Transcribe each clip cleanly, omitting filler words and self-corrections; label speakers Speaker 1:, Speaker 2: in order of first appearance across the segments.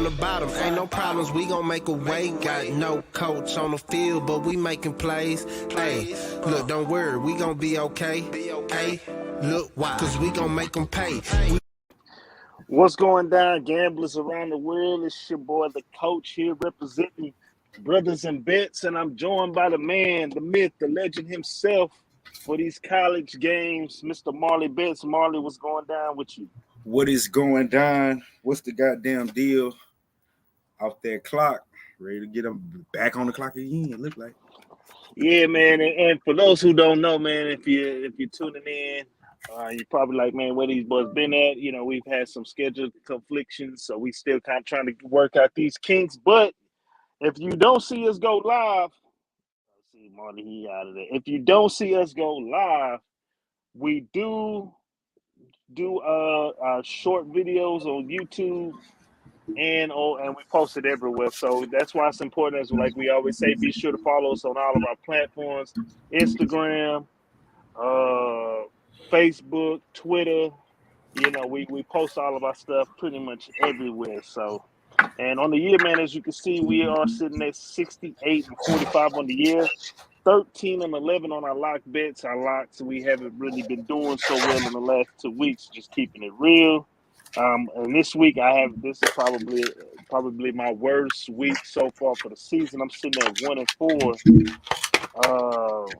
Speaker 1: from the bottom, ain't no problems, we gon' make a way. Got no coach on the field, but we making plays. Hey, look, don't worry, we gon' be okay. Hey, look, why? Cause we gon' make them pay.
Speaker 2: What's going down, gamblers around the world? It's your boy, the coach, here representing Brothas N Bets, and I'm joined by the man, the myth, the legend himself for these college games, Mr. Marley Betts. Marley, what's going down with you?
Speaker 3: What is going down? What's the goddamn deal? Off that clock, ready to get them back on the clock again. It look like.
Speaker 2: Yeah, man, and for those who don't know, man, if you're tuning in, you're probably like, man, where these boys been at? You know, we've had some scheduled conflictions, so we still kind of trying to work out these kinks. But if you don't see us go live, see Marley, he out of there. If you don't see us go live, we do short videos on YouTube and we post it everywhere. So that's why it's important, as like we always say, be sure to follow us on all of our platforms: Instagram, Facebook, Twitter. You know, we post all of our stuff pretty much everywhere. So, and on the year, man, as you can see, we are sitting at 68-45 on the year, 13-11 on our lock bets. Our locks, we haven't really been doing so well in the last 2 weeks, just keeping it real. And this week this is probably my worst week so far for the season. I'm sitting at 1-4.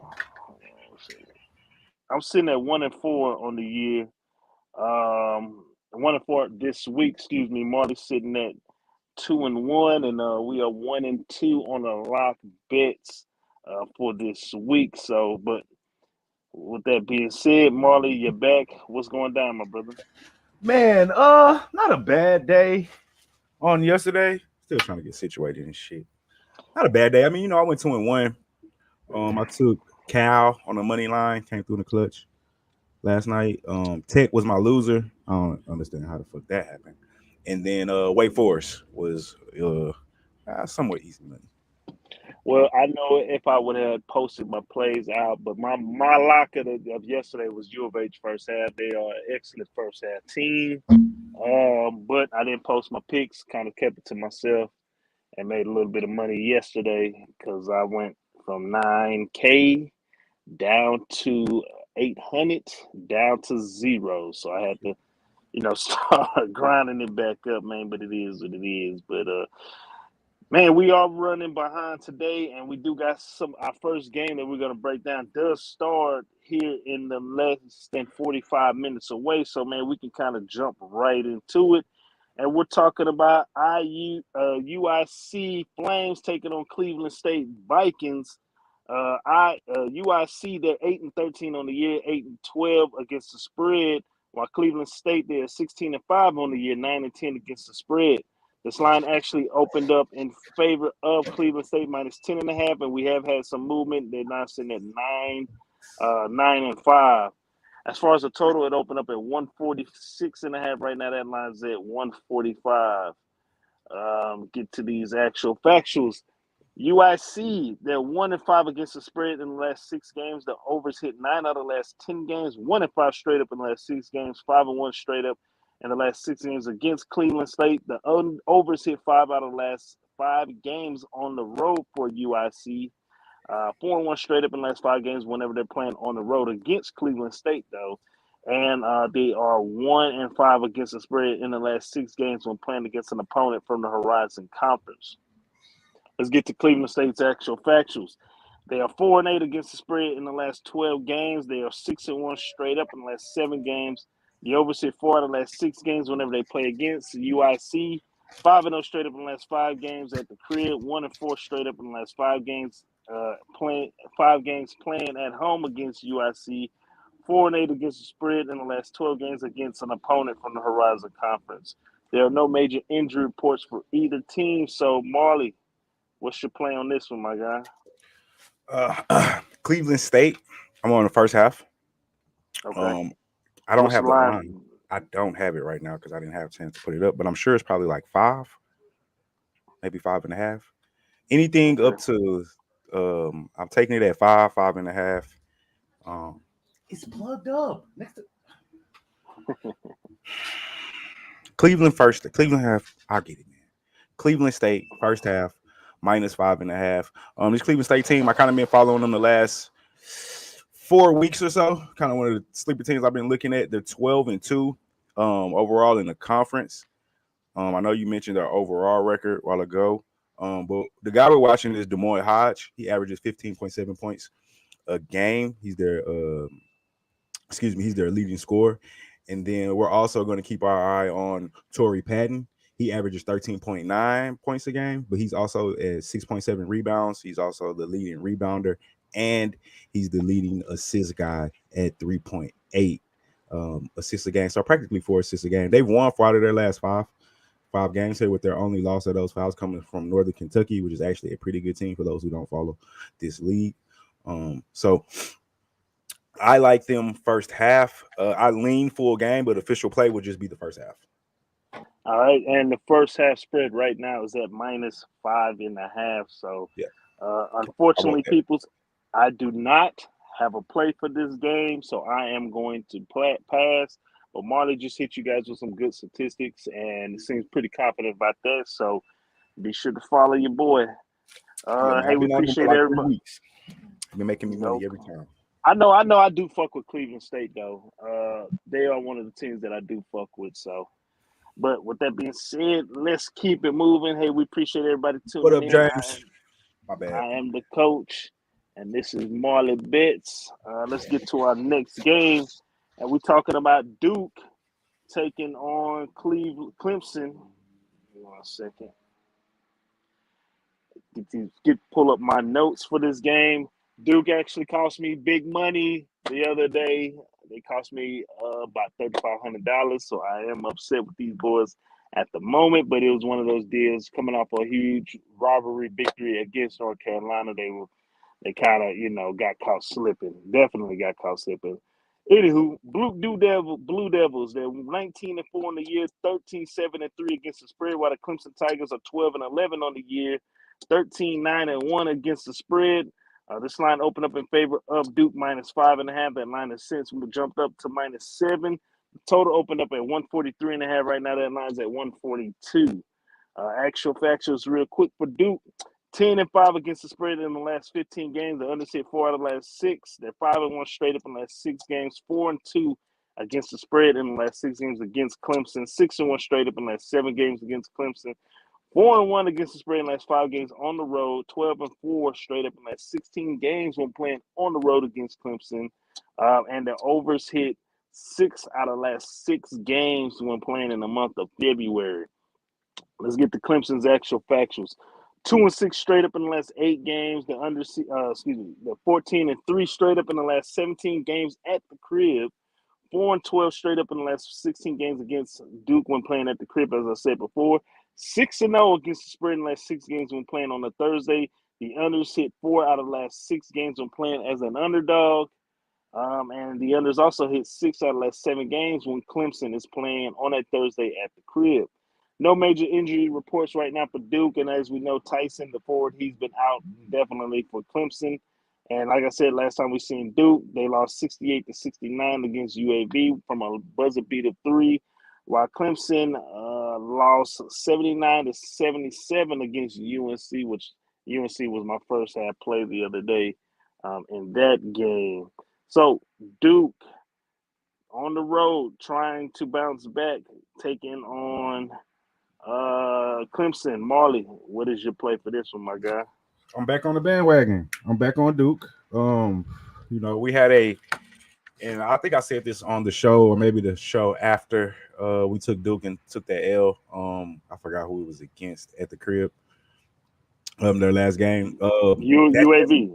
Speaker 2: I'm sitting at 1-4 on the year. 1-4 this week. Excuse me. Marty's sitting at 2-1, and we are 1-2 on the lock bets for this week. So, but with that being said, Marley, you're back. What's going down, my brother?
Speaker 3: Man, not a bad day on yesterday. Still trying to get situated and shit. Not a bad day. I mean, I went 2-1. I took Cal on the money line, came through in the clutch last night. Tech was my loser. I don't understand how the fuck that happened. And then Wake Forest was somewhat easy money.
Speaker 2: Well, I know if I would have posted my plays out, but my lock of yesterday was U of H first half. They are an excellent first half team. But I didn't post my picks, kind of kept it to myself, and made a little bit of money yesterday because I went from 9K down to 800, down to 0. So I had to, start grinding it back up, man. But it is what it is. But man, we are running behind today, and we do got our first game that we're gonna break down does start here in the less than 45 minutes away. So man, we can kind of jump right into it. And we're talking about UIC Flames taking on Cleveland State Vikings. UIC, they're 8-13 on the year, 8-12 against the spread, while Cleveland State, they're 16-5 on the year, 9-10 against the spread. This line actually opened up in favor of Cleveland State minus 10.5, and we have had some movement. They're now sitting at 9-5. As far as the total, it opened up at 146.5. Right now, that line's at 145. Get to these actual factuals. UIC, they're 1-5 against the spread in the last 6 games. The overs hit 9 out of the last 10 games. 1-5 straight up in the last 6 games. 5-1 straight up in the last 6 games against Cleveland State. The overs hit 5 out of the last 5 games on the road for UIC. 4-1 straight up in the last 5 games whenever they're playing on the road against Cleveland State, though. And they are 1-5 against the spread in the last 6 games when playing against an opponent from the Horizon Conference. Let's get to Cleveland State's actual factuals. They are 4-8 against the spread in the last 12 games. They are 6-1 straight up in the last 7 games. The overs hit 4 out of the last 6 games whenever they play against UIC. 5-0 straight up in the last 5 games at the crib. 1-4 straight up in the last 5 games. 5 games playing at home against UIC. 4-8 against the spread in the last 12 games against an opponent from the Horizon Conference. There are no major injury reports for either team. So, Marley, what's your play on this one, my guy?
Speaker 3: Cleveland State. I'm on the first half.
Speaker 2: Okay.
Speaker 3: I don't have the line. I don't have it right now because I didn't have a chance to put it up, but I'm sure it's probably like 5, maybe 5.5. Anything up to I'm taking it at 5, 5.5. It's plugged up next to Cleveland first. Cleveland half. I'll get it, man. Cleveland State first half -5.5. This Cleveland State team, I kind of been following them the last 4 weeks or so. Kind of one of the sleeper teams I've been looking at. They're 12-2 overall in the conference. I know you mentioned their overall record a while ago, but the guy we're watching is Demoy Hodge. He averages 15.7 points a game. He's their he's their leading scorer. And then we're also going to keep our eye on Torrey Patton. He averages 13.9 points a game, but he's also at 6.7 rebounds. He's also the leading rebounder, and he's the leading assist guy at 3.8 assists a game. So practically 4 assists a game. They've won 4 out of their last five games here, with their only loss of those fouls coming from Northern Kentucky, which is actually a pretty good team for those who don't follow this league. So I like them first half. I lean full game, but official play would just be the first half.
Speaker 2: All right, and the first half spread right now is at -5.5. So,
Speaker 3: yeah.
Speaker 2: Unfortunately, peoples, I do not have a play for this game, so I am going to pass. But Marley just hit you guys with some good statistics, and seems pretty confident about that. So, be sure to follow your boy. Hey, we appreciate everybody.
Speaker 3: I've been making me money every time.
Speaker 2: I know. I do fuck with Cleveland State though. They are one of the teams that I do fuck with. So. But with that being said, let's keep it moving. Hey, we appreciate everybody tuning in.
Speaker 3: What up, James?
Speaker 2: My bad. I am the coach, and this is Marley Bets. Let's get to our next game. And we're talking about Duke taking on Clemson. One second. Pull up my notes for this game. Duke actually cost me big money the other day. They cost me about $3,500, so I am upset with these boys at the moment. But it was one of those deals coming off a huge rivalry victory against North Carolina. They kind of, got caught slipping. Definitely got caught slipping. Anywho, Blue Devils, they're 19-4 on the year, 13-7-3 against the spread, while the Clemson Tigers are 12-11 on the year, 13-9-1 against the spread. This line opened up in favor of Duke -5.5. That line has since jumped up to -7. The total opened up at 143.5. Right now, that line's at 142. Actual factuals, real quick for Duke: 10-5 against the spread in the last 15 games. The unders hit 4 out of the last 6. They're 5-1 straight up in the last 6 games. 4-2 against the spread in the last 6 games against Clemson. 6-1 straight up in the last 7 games against Clemson. 4-1 against the spread in the last 5 games on the road. 12-4 straight up in the last 16 games when playing on the road against Clemson. And the overs hit 6 out of the last 6 games when playing in the month of February. Let's get to Clemson's actual factuals. 2-6 straight up in the last 8 games. The 14-3 straight up in the last 17 games at the crib. 4-12 straight up in the last 16 games against Duke when playing at the crib, as I said before. 6-0 against the spread in the last 6 games when playing on a Thursday. The unders hit 4 out of the last 6 games when playing as an underdog. And the unders also hit 6 out of the last 7 games when Clemson is playing on that Thursday at the crib. No major injury reports right now for Duke. And as we know, Tyson, the forward, he's been out definitely for Clemson. And like I said, last time we seen Duke, they lost 68-69 against UAB from a buzzer beat of 3. While Clemson lost 79-77 against UNC, which UNC was my first half play the other day in that game. So Duke on the road trying to bounce back, taking on Clemson. Marley, what is your play for this one, my guy?
Speaker 3: I'm back on the bandwagon. I'm back on Duke. We had and I think I said this on the show or maybe the show after we took Duke and took that L. I forgot who it was against at the crib. Their last game.
Speaker 2: UAB,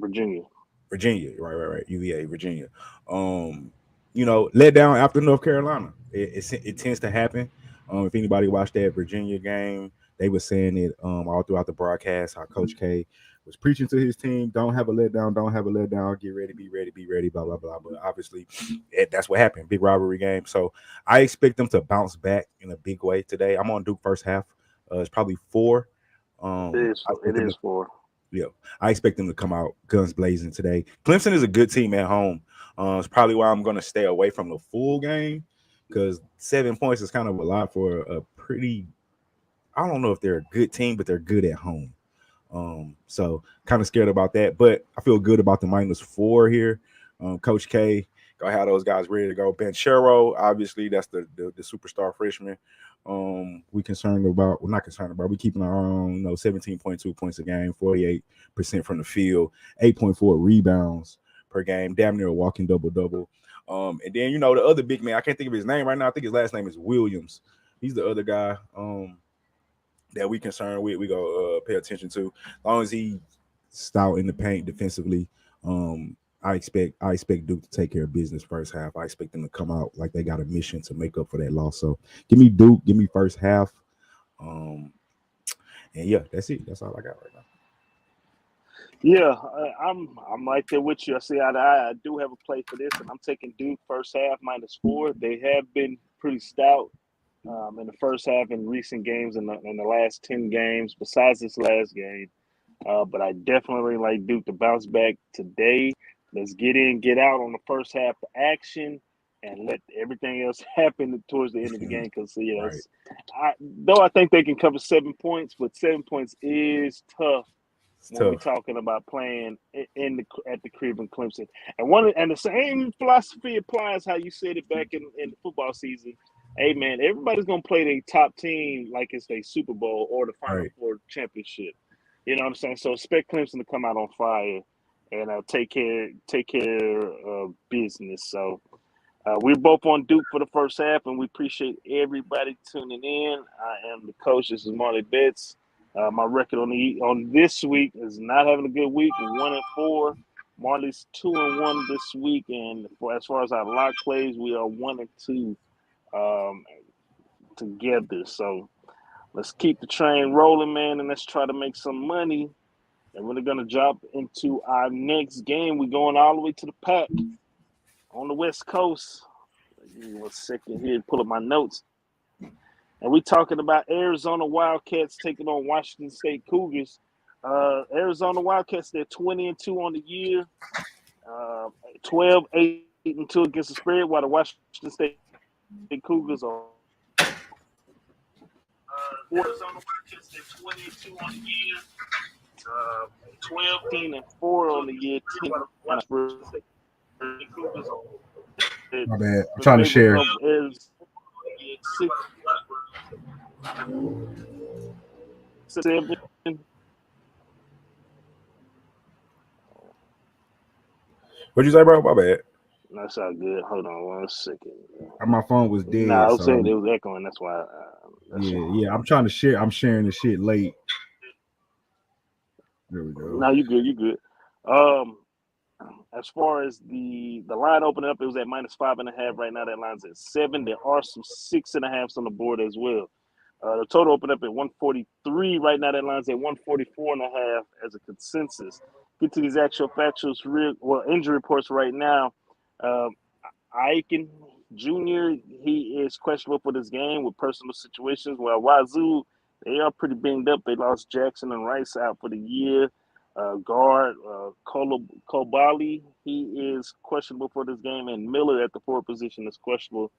Speaker 2: Virginia.
Speaker 3: Right. UVA, Virginia. Let down after North Carolina. It tends to happen. If anybody watched that Virginia game, they were saying it all throughout the broadcast, how Coach K was preaching to his team, don't have a letdown, get ready, be ready, blah, blah, blah. But obviously, that's what happened, big rivalry game. So I expect them to bounce back in a big way today. I'm on Duke first half. It's probably 4.
Speaker 2: It is 4.
Speaker 3: Yeah, I expect them to come out guns blazing today. Clemson is a good team at home. It's probably why I'm going to stay away from the full game, because 7 points is kind of a lot for a pretty I don't know if they're a good team, but they're good at home. So kind of scared about that, but I feel good about the -4 here. Coach K, gonna have those guys ready to go. Banchero, obviously, that's the superstar freshman. We concerned about, well, not concerned about. We keeping our own, 17.2 points a game, 48% from the field, 8.4 rebounds per game, damn near a walking double. And then the other big man, I can't think of his name right now. I think his last name is Williams. He's the other guy. That we concerned with, we go pay attention to. As long as he stout in the paint defensively, I expect Duke to take care of business first half. I expect them to come out like they got a mission to make up for that loss. So give me Duke, give me first half. And yeah, that's it. That's all I got right now.
Speaker 2: Yeah, I'm right there with you. I do have a play for this, and I'm taking Duke first half -4. They have been pretty stout in the first half in recent games in the last 10 games, besides this last game. But I definitely like Duke to bounce back today. Let's get in, get out on the first half of action, and let everything else happen towards the end of the game. Because
Speaker 3: Right.
Speaker 2: though I think they can cover 7 points, but 7 points is tough when we're
Speaker 3: Tough.
Speaker 2: talking about playing at the crib in Clemson. And the same philosophy applies how you said it back in the football season. Hey man, everybody's gonna play their top team like it's their Super Bowl or the Final
Speaker 3: Right.
Speaker 2: Four championship. You know what I'm saying? So expect Clemson to come out on fire and take care of business. So we're both on Duke for the first half, and we appreciate everybody tuning in. I am the coach. This is Marley Bets. My record on this week is not having a good week. 1-4. Marley's 2-1 this week, and as far as our lock plays, we are 1-2 together. So let's keep the train rolling, man, and let's try to make some money. And we're going to jump into our next game. We're going all the way to the Pac on the West Coast. Give me 1 second here to pull up my notes. And we're talking about Arizona Wildcats taking on Washington State Cougars. Arizona Wildcats, they're 20-2 on the year, 12-8-2 against the spread, while the Washington State Cougars are Arizona Wildcats, they're 22 on the year, 12-4 on the year, 10 on the spread.
Speaker 3: My bad. I'm trying to share. What'd you say, bro? My bad.
Speaker 2: That's all good. Hold on 1 second.
Speaker 3: My phone was dead.
Speaker 2: Nah, I was saying it was echoing. That's why.
Speaker 3: Yeah. I'm trying to share. I'm sharing the shit late. There we go.
Speaker 2: No, you good. You good. As far as the line opening up, it was at -5.5. Right now, that line's at 7. There are some 6.5s on the board as well. The total opened up at 143. Right now, that line's at 144.5 as a consensus. Get to these actual factuals, injury reports right now. Aiken Jr., he is questionable for this game with personal situations. While Wazoo, they are pretty banged up. They lost Jackson and Rice out for the year. Guard Kobali, he is questionable for this game, and Miller at the forward position is questionable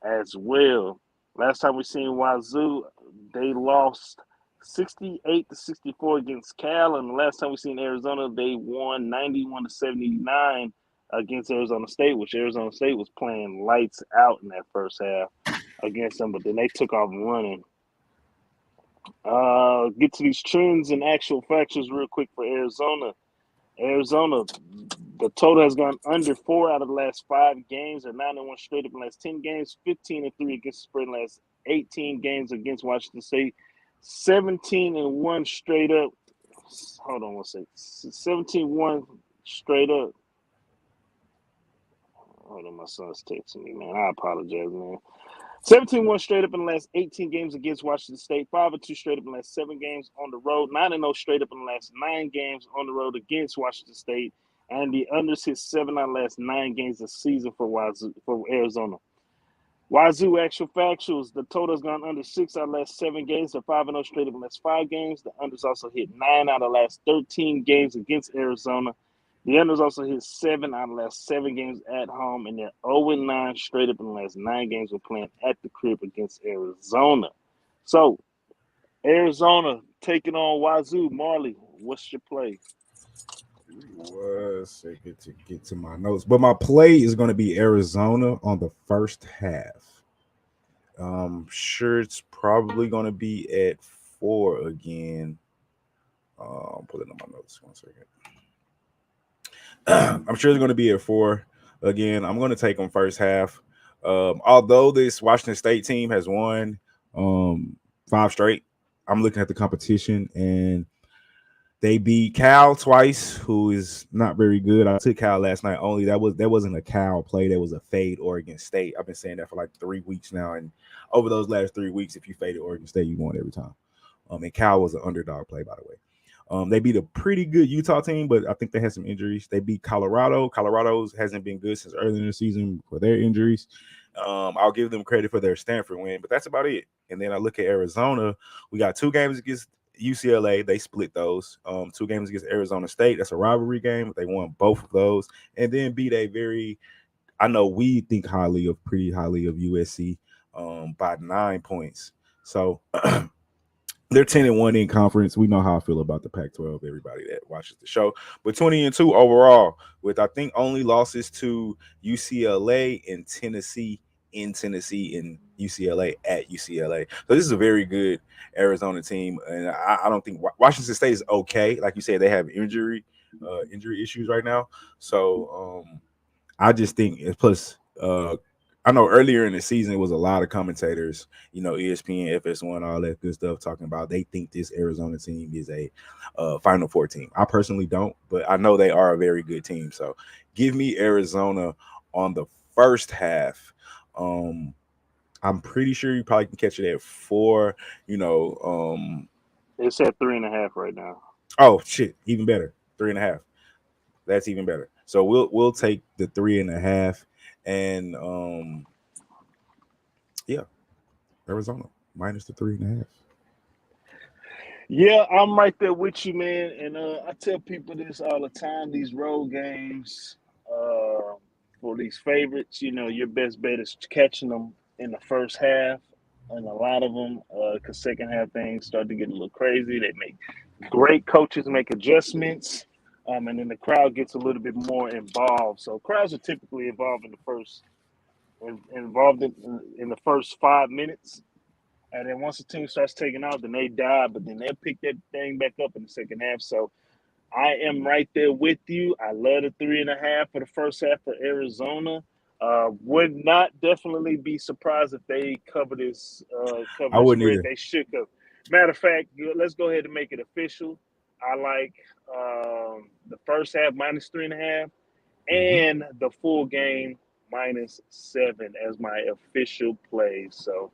Speaker 2: as well. Last time we seen Wazoo, they lost 68-64 against Cal, and the last time we seen Arizona, they won 91-79 against Arizona State, which Arizona State was playing lights out in that first half against them, but then they took off running. Get to these trends and actual factors real quick for Arizona. Arizona, the total has gone under 4 out of the last 5 games. They're 9-1 straight up in the last 10 games, 15-3 against the spread in the last 18 games against Washington State, 17-1 straight up. Hold on 1 second. 17-1 straight up. Hold on, my son's texting me, man. I apologize, man. 17-1 straight up in the last 18 games against Washington State. 5-2 straight up in the last 7 games on the road. 9-0 straight up in the last 9 games on the road against Washington State. And the unders hit 7 out of the last 9 games this season for Arizona. Wazoo actual factuals. The total has gone under 6 out of the last 7 games. They're 5-0 straight up in the last 5 games. The unders also hit 9 out of the last 13 games against Arizona. The unders also hit 7 out of the last 7 games at home, and they're 0-9 straight up in the last 9 games we're playing at the crib against Arizona. So, Arizona taking on Wazoo. Marley, what's your play?
Speaker 3: Was second to get to my notes, but my play is going to be Arizona on the first half. Sure, it's probably going to be at 4 again. I'm pulling up my notes 1 second. I'm sure it's going to be at 4 again. I'm going to take them first half. Although this Washington State team has won 5 straight, I'm looking at the competition and they beat Cal twice, who is not very good. I took Cal last night only. That wasn't a Cal play. That was a fade Oregon State. I've been saying that for like 3 weeks now. And over those last 3 weeks, if you faded Oregon State, you won every time. And Cal was an underdog play, by the way. They beat a pretty good Utah team, but I think they had some injuries. They beat Colorado. Colorado's hasn't been good since early in the season for their injuries. I'll give them credit for their Stanford win, but that's about it. And then I look at Arizona. We got 2 games against UCLA. They split those. 2 games against Arizona State. That's a rivalry game. They won both of those. And then beat a very, I know we think pretty highly of USC by 9 points. So they're 10-1 in conference. We know how I feel about the Pac-12, everybody that watches the show. But 20-2 overall, with I think only losses to UCLA and Tennessee in Tennessee and UCLA at UCLA. So this is a very good Arizona team. And I don't think Washington State is okay. Like you said, they have injury issues right now. So I just think, plus I know earlier in the season it was a lot of commentators, ESPN, FS1, all that good stuff talking about they think this Arizona team is a Final Four team. I personally don't, but I know they are a very good team. So give me Arizona on the first half. I'm pretty sure you probably can catch it at 4.
Speaker 2: It's at 3.5 right now.
Speaker 3: Oh shit, even better, 3.5. That's even better. So we'll take the 3.5, and yeah, Arizona minus the 3.5.
Speaker 2: Yeah, I'm right there with you, man. And I tell people this all the time: these road games, for these favorites, your best bet is catching them in the first half, and a lot of them, because second half things start to get a little crazy. They make great coaches make adjustments, and then the crowd gets a little bit more involved. So crowds are typically involved in the first 5 minutes. And then once the team starts taking out, then they die, but then they'll pick that thing back up in the second half. So I am right there with you. I love the 3.5 for the first half for Arizona. Would not definitely be surprised if they cover this
Speaker 3: I wouldn't
Speaker 2: spread.
Speaker 3: either.
Speaker 2: They should have. Matter of fact, let's go ahead and make it official. I like the first half minus 3.5 and the full game minus 7 as my official play. So,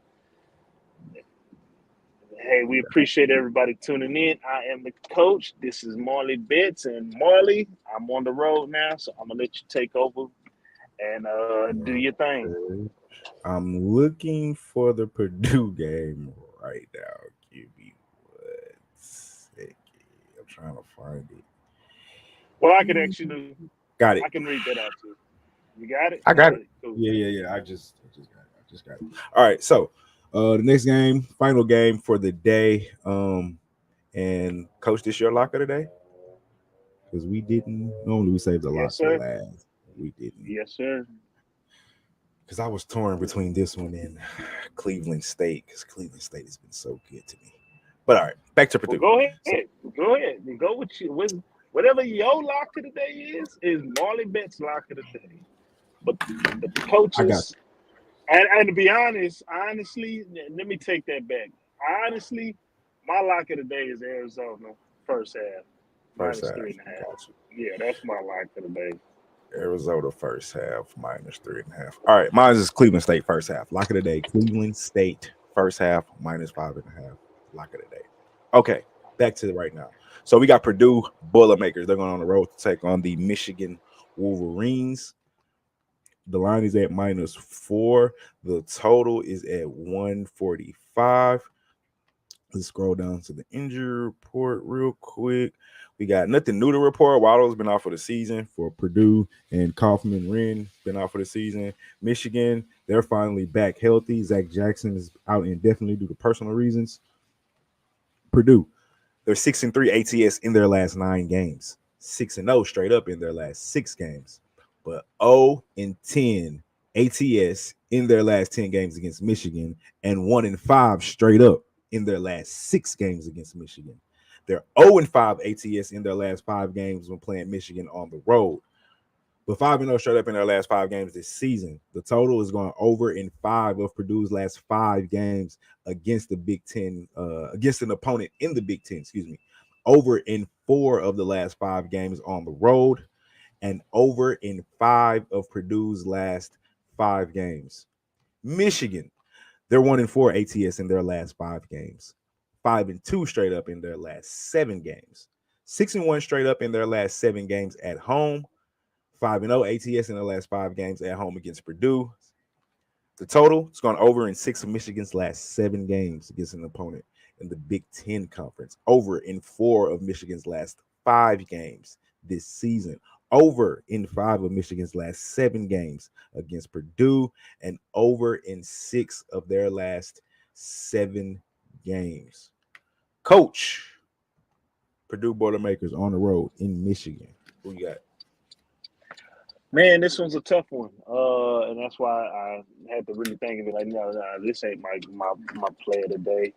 Speaker 2: hey, we appreciate everybody tuning in. I am the coach. This is Marley Bets. And Marley, I'm on the road now, so I'm going to let you take over and do your thing.
Speaker 3: Okay. I'm looking for the Purdue game right now. Give me 1 second. I'm trying to find it.
Speaker 2: Well, I can actually
Speaker 3: Got it.
Speaker 2: I can read that out too. You got it?
Speaker 3: I got it.
Speaker 2: Right, cool.
Speaker 3: Yeah. I just got it. All right. So the next game, final game for the day. And coach, this your lock of the day? Because we didn't normally we saved the lock
Speaker 2: Yes,
Speaker 3: for
Speaker 2: sir.
Speaker 3: last. We didn't.
Speaker 2: Yes, sir.
Speaker 3: Because I was torn between this one and Cleveland State, because Cleveland State has been so good to me. But all right, back to Purdue.
Speaker 2: Well, go ahead. You go with whatever your lock of the day is Marley Betts' lock of the day. But the coaches, and to be honestly, let me take that back. Honestly, my lock of the day is Arizona first half.
Speaker 3: First half.
Speaker 2: 3.5.
Speaker 3: Gotcha.
Speaker 2: Yeah, that's my lock of the day.
Speaker 3: Arizona first half minus 3.5. All right, mine is Cleveland State first half. Lock of the day. Cleveland State first half minus 5.5. Lock of the day. Okay, back to right now. So we got Purdue Boilermakers. They're going on the road to take on the Michigan Wolverines. The line is at -4. The total is at 145. Let's scroll down to the injury report real quick. We got nothing new to report. Waddle's been out for the season for Purdue, and Kaufman Wren been out for the season. Michigan, they're finally back healthy. Zach Jackson is out indefinitely due to personal reasons. Purdue. They're 6-3 ATS in their last 9 games. 6-0 straight up in their last 6 games. But 0-10 ATS in their last 10 games against Michigan, and 1-5 straight up in their last 6 games against Michigan. They're 0-5 ATS in their last 5 games when playing Michigan on the road. But 5-0 straight up in their last 5 games this season. The total is going over in 5 of Purdue's last 5 games against the Big Ten, against an opponent in the Big Ten, over in 4 of the last 5 games on the road, and over in 5 of Purdue's last 5 games. Michigan, they're 1-4 ATS in their last 5 games. 5-2 straight up in their last 7 games. 6-1 straight up in their last 7 games at home. 5-0 ATS in the last 5 games at home against Purdue. The total has gone over in 6 of Michigan's last 7 games against an opponent in the Big Ten Conference. Over in 4 of Michigan's last 5 games this season. Over in 5 of Michigan's last 7 games against Purdue. And over in 6 of their last 7 games. Coach, Purdue Boilermakers on the road in Michigan. Who you got?
Speaker 2: Man, this one's a tough one, and that's why I had to really think of it. Like, no, this ain't my play of the day.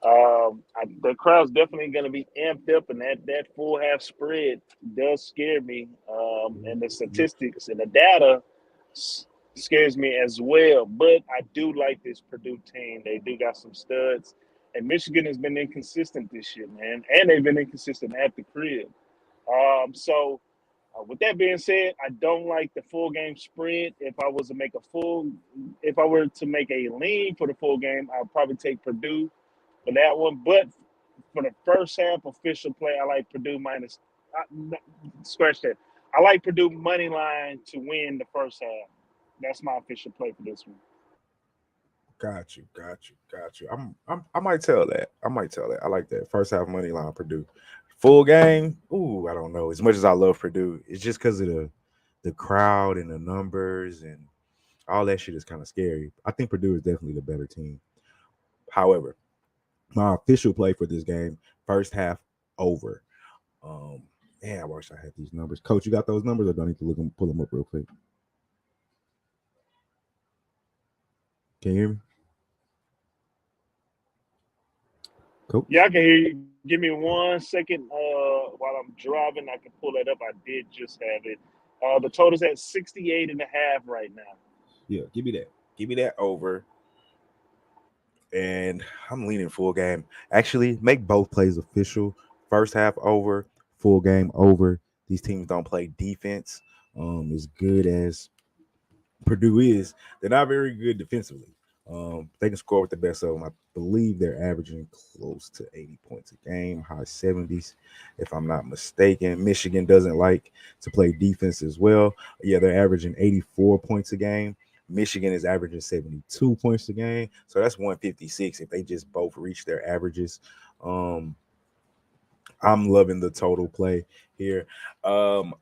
Speaker 2: The crowd's definitely going to be amped up, and that full half spread does scare me. And the statistics and the data scares me as well. But I do like this Purdue team. They do got some studs, and Michigan has been inconsistent this year, man, and they've been inconsistent at the crib. With that being said, I don't like the full game spread. If I were to make a lean for the full game, I'll probably take Purdue for that one. But for the first half official play, I like Purdue minus. Scratch that. I like Purdue money line to win the first half. That's my official play for this one.
Speaker 3: Got you. I might tell that. I like that. First half money line Purdue. Full game. Ooh, I don't know. As much as I love Purdue, it's just because of the crowd and the numbers and all that shit is kind of scary. I think Purdue is definitely the better team. However, my official play for this game, first half over. Man, I wish I had these numbers. Coach, you got those numbers, or do I need to pull them up real quick? Can you hear me? Coach?
Speaker 2: Yeah, I can hear you. Give me 1 second while I'm driving. I can pull that up. I did just have it. The total's at 68.5 right now.
Speaker 3: Yeah, give me that. Give me that over. And I'm leaning full game. Actually, make both plays official. First half over, full game over. These teams don't play defense as good as Purdue is. They're not very good defensively. They can score with the best of them. I believe they're averaging close to 80 points a game, high 70s, if I'm not mistaken. Michigan doesn't like to play defense as well. Yeah, they're averaging 84 points a game. Michigan is averaging 72 points a game. So that's 156 if they just both reach their averages. I'm loving the total play here. I'm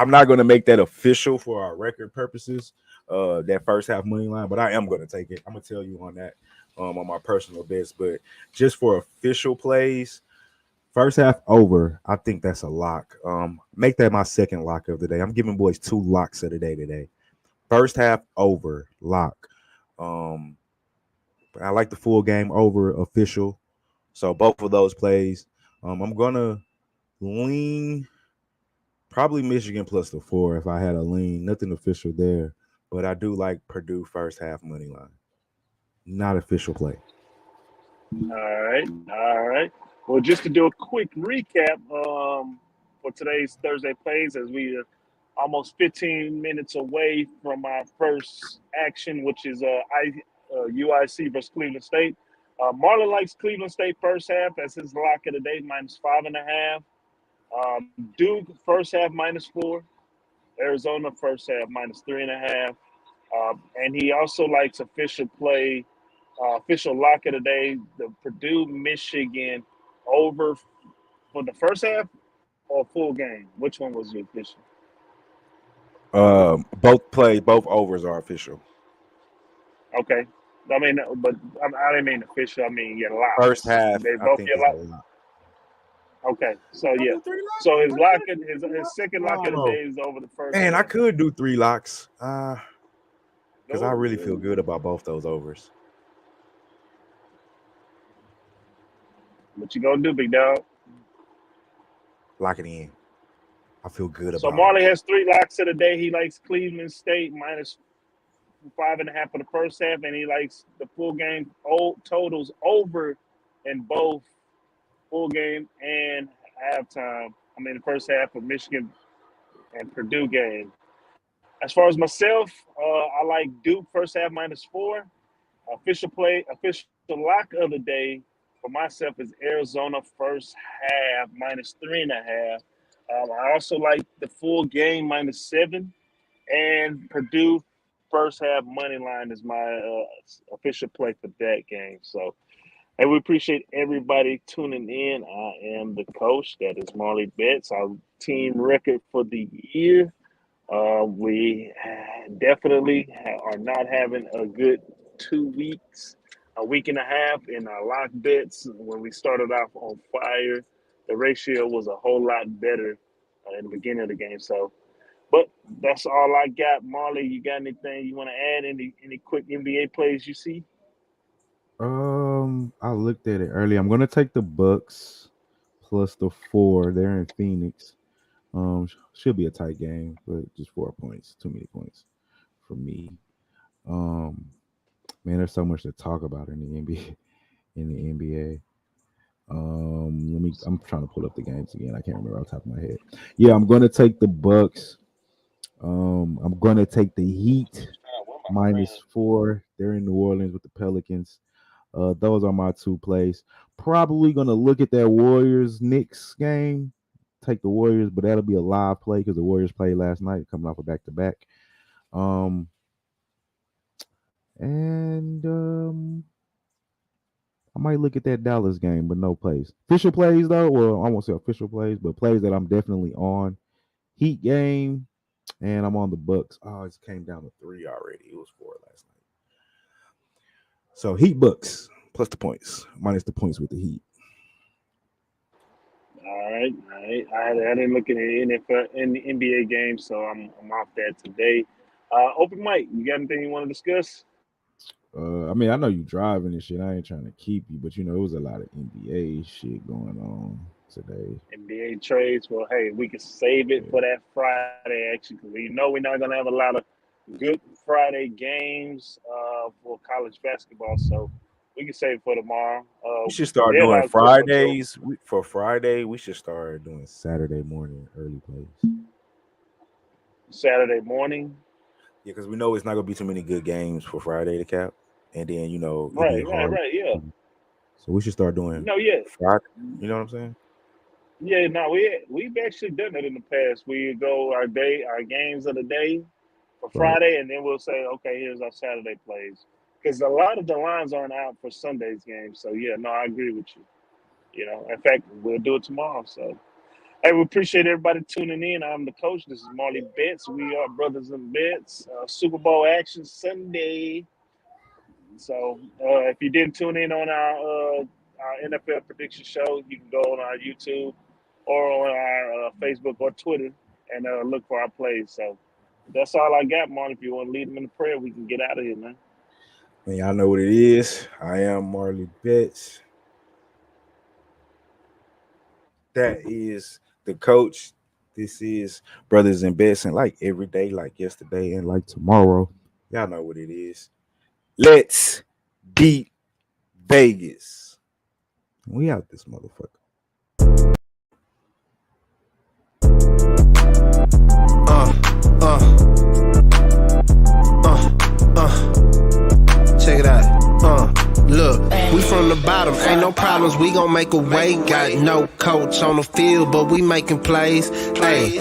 Speaker 3: not going to make that official for our record purposes, that first half money line, but I am going to take it. I'm going to tell you on that on my personal bets. But just for official plays, first half over, I think that's a lock. Make that my second lock of the day. I'm giving boys 2 locks of the day today. First half over, lock. But I like the full game over official. So both of those plays, I'm going to lean probably Michigan plus the 4 if I had a lean. Nothing official there. But I do like Purdue first half money line. Not official play.
Speaker 2: All right. Well, just to do a quick recap for today's Thursday plays, as we are almost 15 minutes away from our first action, which is UIC versus Cleveland State. Marley likes Cleveland State first half. That's his lock of the day, minus 5.5. Duke first half minus 4. Arizona first half minus 3.5. And he also likes official play, official lock of the day, the Purdue Michigan over for the first half or full game. Which one was your official?
Speaker 3: Both overs are official.
Speaker 2: Okay. I mean, but I didn't mean official. I mean, your locks.
Speaker 3: First half,
Speaker 2: They
Speaker 3: I
Speaker 2: both
Speaker 3: think
Speaker 2: your
Speaker 3: is
Speaker 2: locks.
Speaker 3: a lot.
Speaker 2: Okay, so yeah.
Speaker 3: Do 3 locks?
Speaker 2: So his second lock of the day is over the first.
Speaker 3: Man, I
Speaker 2: half.
Speaker 3: could do 3 locks. Because I
Speaker 2: Go.
Speaker 3: really feel good about both those overs.
Speaker 2: What you gonna do, big dog?
Speaker 3: Lock it in. I feel good
Speaker 2: So
Speaker 3: about
Speaker 2: Marley
Speaker 3: it.
Speaker 2: has 3 locks of the day. He likes Cleveland State minus 5.5 for the first half, and he likes the full game totals over in both full game and halftime. I mean, the first half of Michigan and Purdue game. As far as myself, I like Duke first half -4. Official lock of the day for myself is Arizona first half -3.5. I also like the full game -7, and Purdue first half money line is my official play for that game. So, hey, we appreciate everybody tuning in. I am the coach. That is Marley Bets. Our team record for the year. We definitely are not having a good 2 weeks, a week and a half in our lock bets. When we started off on fire, the ratio was a whole lot better in the beginning of the game. So, but that's all I got. Marley, you got anything you want to add? Any quick NBA plays you see?
Speaker 3: I looked at it earlier. I'm gonna take the Bucks plus the 4. They're in Phoenix. Should be a tight game, but just 4 points. Too many points for me. Man, there's so much to talk about in the NBA. I'm trying to pull up the games again. I can't remember off the top of my head. Yeah, I'm gonna take the Bucks. I'm gonna take the Heat -4. They're in New Orleans with the Pelicans. Those are my 2 plays. Probably gonna look at that Warriors Knicks game. Take the Warriors, but that'll be a live play because the Warriors played last night, coming off a back-to-back. I might look at that Dallas game, but no plays. Official plays, though. Well, I won't say official plays, but plays that I'm definitely on. Heat game, and I'm on the Bucks. Oh, it came down to 3 already. It was 4 last night. So Heat Bucks plus the points, minus the points with the Heat.
Speaker 2: All right. I didn't look at any NBA games, so I'm off that today. Open mic, you got anything you want to discuss?
Speaker 3: I mean, I know you driving and shit. I ain't trying to keep you, but it was a lot of NBA shit going on today.
Speaker 2: NBA trades. Well, hey, we can save it for that Friday action because we know we're not gonna have a lot of good Friday games for college basketball, so we can save it for tomorrow.
Speaker 3: We should start doing Fridays. For Friday, we should start doing Saturday morning early plays.
Speaker 2: Saturday morning.
Speaker 3: Yeah, because we know it's not gonna be too many good games for Friday to cap, and then
Speaker 2: right, yeah.
Speaker 3: So we should start doing Friday. You know what I'm saying?
Speaker 2: Yeah, no, we've actually done it in the past. We go our games of the day for Friday, and then we'll say, okay, here's our Saturday plays. Because a lot of the lines aren't out for Sunday's game. So, yeah, no, I agree with you. In fact, we'll do it tomorrow. So, hey, we appreciate everybody tuning in. I'm the coach. This is Marley Bets. We are Brothas N Bets. Super Bowl action Sunday. So, if you didn't tune in on our NFL prediction show, you can go on our YouTube or on our Facebook or Twitter and look for our plays. So, that's all I got, Marley. If you want to lead them in the prayer, we can get out of here, man.
Speaker 3: And y'all know what it is. I am Marley Bets. That is the coach. This is Brothas N Bets. And like every day, like yesterday, and like tomorrow, y'all know what it is. Let's beat Vegas. We out this motherfucker.
Speaker 1: Check it out. Look, we from the bottom, ain't no problems, we gon' make a way. Got no coach on the field, but we making plays. Hey,